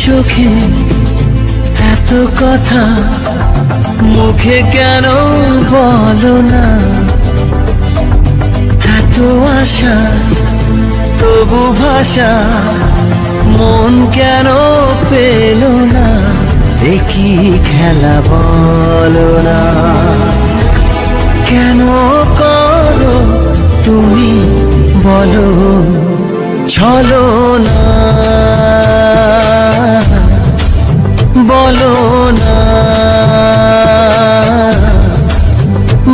চোখে এত কথা মুখে কেন বলো না, এত আশা তবু ভাষা মন কেন পেল না, দেখি খেলা বলো না, কেন করো তুমি বলো চলো না, বলো না,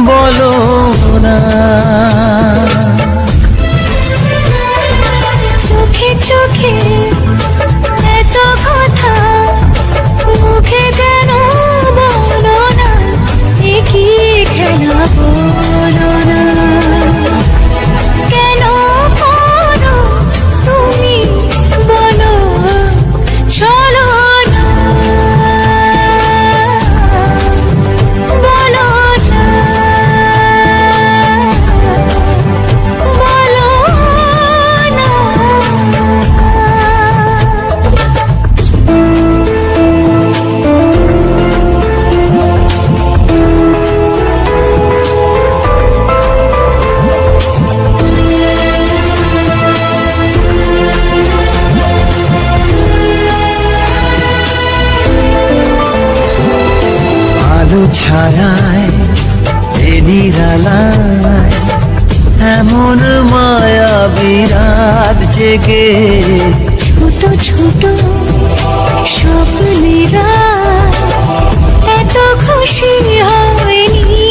বলো না। চোখে চোখে এত কথা মুখে কেন বলো না, কি খেলা বলো না, কেন করো তুমি বলো চলো না, বলো না, বলো না। আলো ছায়ায় এ নিরালায় এমন মায়া বিরাট জেগে, ছোট ছোট স্বপ্নেরা এত খুশি হয়নি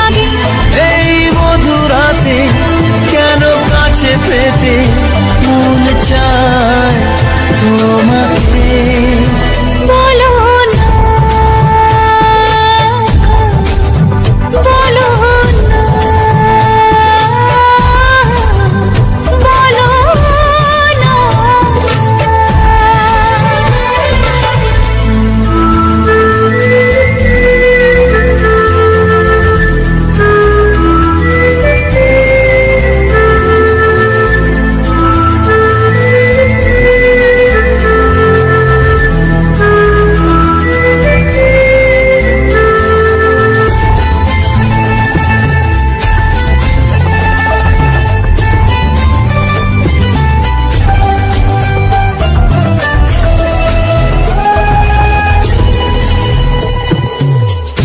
আগে, এই মধুরাতে কেন কাছে পেতে মন চায় তোমাকে, বলো না, বলো না, বলো না।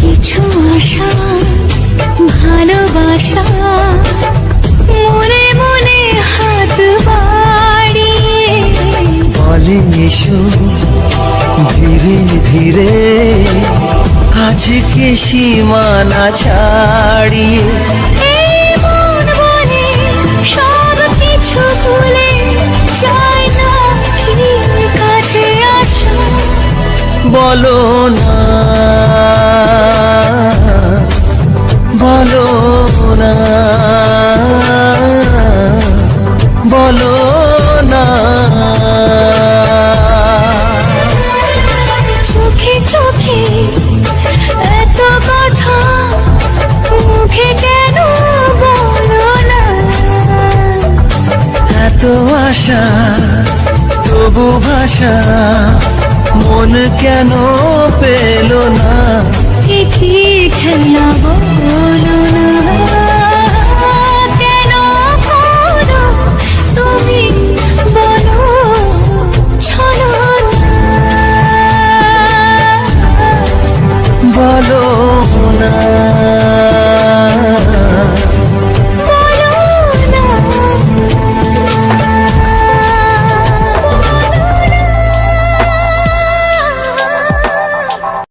কিছু আশা ভালোবাসা মনে মনে হাত বাড়িয়ে বলে এসো ধীরে ধীরে আজকে সীমানা ছাড়িয়ে, এই মন বলে সব কিছু ভুলে যায় না, ঠিক কাছে আসো, বলো না, বলো না, বলো না। চোখে চোখে এত কথা মুখে কেন বলো না, এত আশা তবু ভাষা মন কেন পেল না, কি খেলা